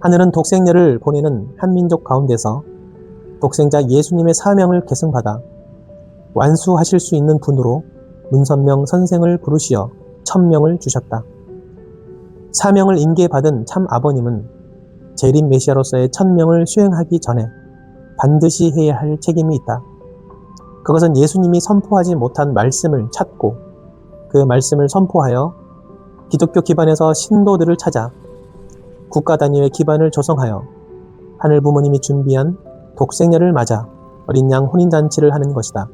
하늘은 독생녀를 보내는 한민족 가운데서 독생자 예수님의 사명을 계승받아 완수하실 수 있는 분으로 문선명 선생을 부르시어 천명을 주셨다. 사명을 인계받은 참 아버님은 재림 메시아로서의 천명을 수행하기 전에 반드시 해야 할 책임이 있다. 그것은 예수님이 선포하지 못한 말씀을 찾고 그 말씀을 선포하여 기독교 기반에서 신도들을 찾아 국가 단위의 기반을 조성하여 하늘 부모님이 준비한 독생녀를 맞아 어린 양 혼인잔치를 하는 것이다.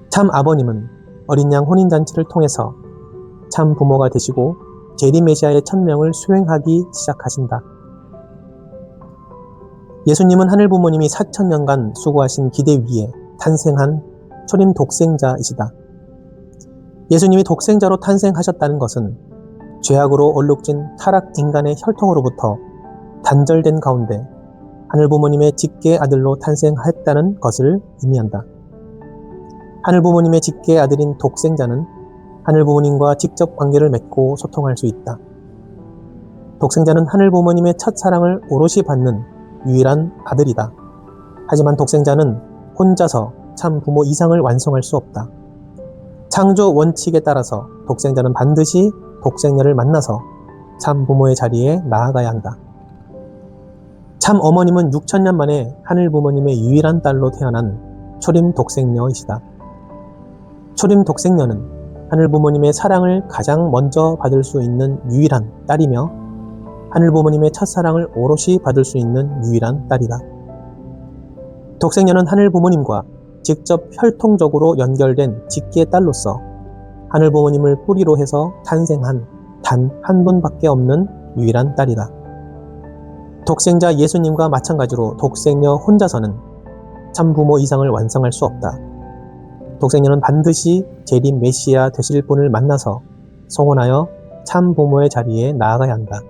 참 아버님은 어린 양 혼인잔치를 통해서 참 부모가 되시고 재림 메시아의 천명을 수행하기 시작하신다. 예수님은 하늘 부모님이 4000년간 수고하신 기대 위에 탄생한 초림 독생자이시다. 예수님이 독생자로 탄생하셨다는 것은 죄악으로 얼룩진 타락 인간의 혈통으로부터 단절된 가운데 하늘 부모님의 직계 아들로 탄생하였다는 것을 의미한다. 하늘 부모님의 직계 아들인 독생자는 하늘 부모님과 직접 관계를 맺고 소통할 수 있다. 독생자는 하늘 부모님의 첫사랑을 오롯이 받는 유일한 아들이다. 하지만 독생자는 혼자서 참 부모 이상을 완성할 수 없다. 창조 원칙에 따라서 독생자는 반드시 독생녀를 만나서 참 부모의 자리에 나아가야 한다. 참 어머님은 6000년 만에 하늘 부모님의 유일한 딸로 태어난 초림 독생녀이시다. 초림 독생녀는 하늘 부모님의 사랑을 가장 먼저 받을 수 있는 유일한 딸이며 하늘 부모님의 첫사랑을 오롯이 받을 수 있는 유일한 딸이다. 독생녀는 하늘 부모님과 직접 혈통적으로 연결된 직계의 딸로서 하늘 부모님을 뿌리로 해서 탄생한 단 한 분밖에 없는 유일한 딸이다. 독생자 예수님과 마찬가지로 독생녀 혼자서는 참 부모 이상을 완성할 수 없다. 독생녀는 반드시 재림 메시아 되실 분을 만나서 성원하여 참 부모의 자리에 나아가야 한다.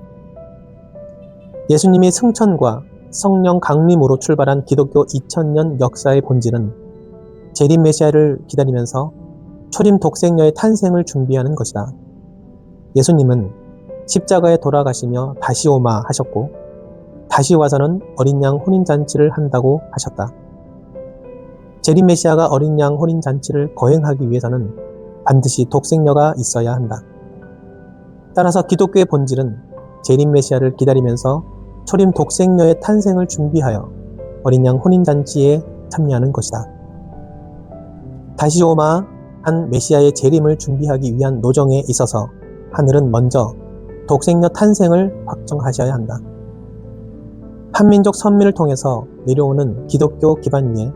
예수님이 승천과 성령 강림으로 출발한 기독교 2000년 역사의 본질은 재림 메시아를 기다리면서 초림 독생녀의 탄생을 준비하는 것이다. 예수님은 십자가에 돌아가시며 다시 오마 하셨고 다시 와서는 어린 양 혼인잔치를 한다고 하셨다. 재림 메시아가 어린 양 혼인잔치를 거행하기 위해서는 반드시 독생녀가 있어야 한다. 따라서 기독교의 본질은 재림 메시아를 기다리면서 초림 독생녀의 탄생을 준비하여 어린 양 혼인잔치에 참여하는 것이다. 다시 오마한 메시아의 재림을 준비하기 위한 노정에 있어서 하늘은 먼저 독생녀 탄생을 확정하셔야 한다. 한민족 선민을 통해서 내려오는 기독교 기반 위에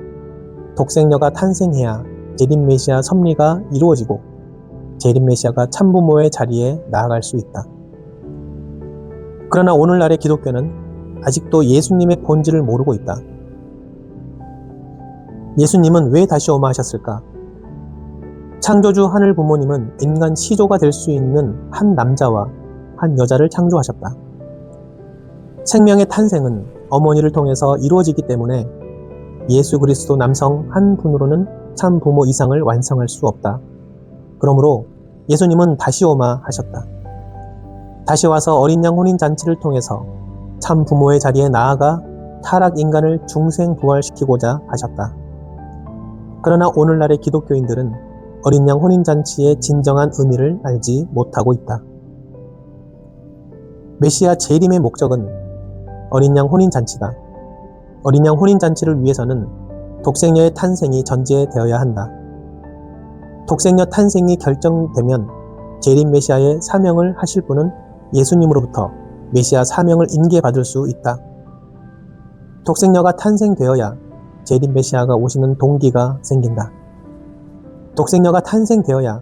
독생녀가 탄생해야 재림 메시아 섭리가 이루어지고 재림 메시아가 참부모의 자리에 나아갈 수 있다. 그러나 오늘날의 기독교는 아직도 예수님의 본질을 모르고 있다. 예수님은 왜 다시 오마 하셨을까? 창조주 하늘 부모님은 인간 시조가 될 수 있는 한 남자와 한 여자를 창조하셨다. 생명의 탄생은 어머니를 통해서 이루어지기 때문에 예수 그리스도 남성 한 분으로는 참 부모 이상을 완성할 수 없다. 그러므로 예수님은 다시 오마 하셨다. 다시 와서 어린 양 혼인 잔치를 통해서 참 부모의 자리에 나아가 타락 인간을 중생 부활시키고자 하셨다. 그러나 오늘날의 기독교인들은 어린 양 혼인 잔치의 진정한 의미를 알지 못하고 있다. 메시아 재림의 목적은 어린 양 혼인 잔치다. 어린 양 혼인 잔치를 위해서는 독생녀의 탄생이 전제되어야 한다. 독생녀 탄생이 결정되면 재림 메시아의 사명을 하실 분은 예수님으로부터 메시아 사명을 인계받을 수 있다. 독생녀가 탄생되어야 재림 메시아가 오시는 동기가 생긴다. 독생녀가 탄생되어야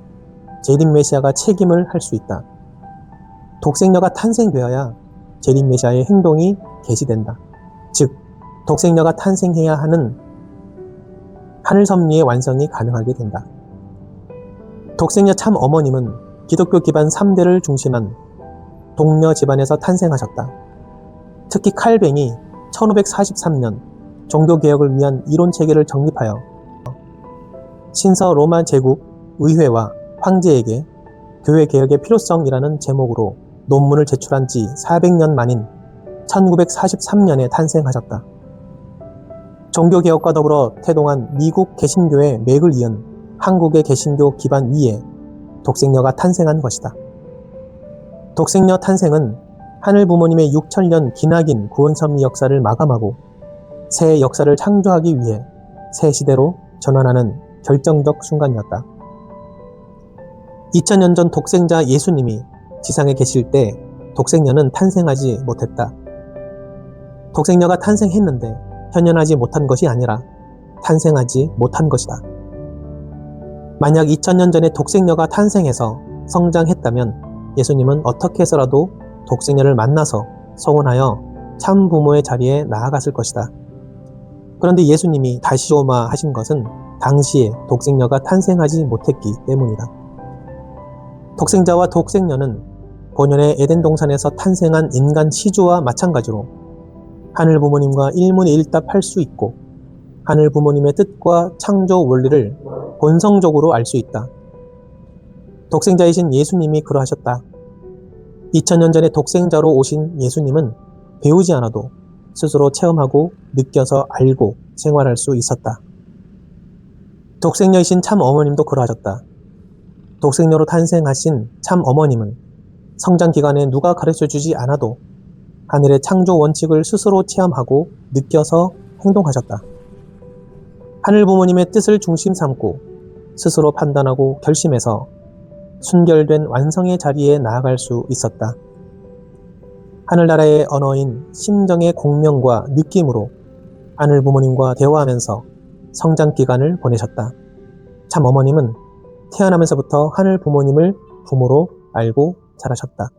재림 메시아가 책임을 할 수 있다. 독생녀가 탄생되어야 재림 메시아의 행동이 개시된다. 즉, 독생녀가 탄생해야 하는 하늘 섭리의 완성이 가능하게 된다. 독생녀 참 어머님은 기독교 기반 3대를 중심한 동녀 집안에서 탄생하셨다. 특히 칼뱅이 1543년 종교개혁을 위한 이론체계를 정립하여 신서 로마 제국 의회와 황제에게 교회개혁의 필요성이라는 제목으로 논문을 제출한 지 400년 만인 1943년에 탄생하셨다. 종교개혁과 더불어 태동한 미국 개신교의 맥을 이은 한국의 개신교 기반 위에 독생녀가 탄생한 것이다. 독생녀 탄생은 하늘 부모님의 6천년 기나긴 구원섭리 역사를 마감하고 새 역사를 창조하기 위해 새 시대로 전환하는 결정적 순간이었다. 2000년 전 독생자 예수님이 지상에 계실 때 독생녀는 탄생하지 못했다. 독생녀가 탄생했는데 현현하지 못한 것이 아니라 탄생하지 못한 것이다. 만약 2000년 전에 독생녀가 탄생해서 성장했다면 예수님은 어떻게 해서라도 독생녀를 만나서 서원하여 참 부모의 자리에 나아갔을 것이다. 그런데 예수님이 다시 오마 하신 것은 당시에 독생녀가 탄생하지 못했기 때문이다. 독생자와 독생녀는 본연의 에덴 동산에서 탄생한 인간 시주와 마찬가지로 하늘 부모님과 일문일답할 수 있고 하늘 부모님의 뜻과 창조 원리를 본성적으로 알 수 있다. 독생자이신 예수님이 그러하셨다. 2000년 전에 독생자로 오신 예수님은 배우지 않아도 스스로 체험하고 느껴서 알고 생활할 수 있었다. 독생녀이신 참 어머님도 그러하셨다. 독생녀로 탄생하신 참 어머님은 성장 기간에 누가 가르쳐주지 않아도 하늘의 창조 원칙을 스스로 체험하고 느껴서 행동하셨다. 하늘 부모님의 뜻을 중심 삼고 스스로 판단하고 결심해서 순결된 완성의 자리에 나아갈 수 있었다. 하늘나라의 언어인 심정의 공명과 느낌으로 하늘 부모님과 대화하면서 성장 기간을 보내셨다. 참 어머님은 태어나면서부터 하늘 부모님을 부모로 알고 자라셨다.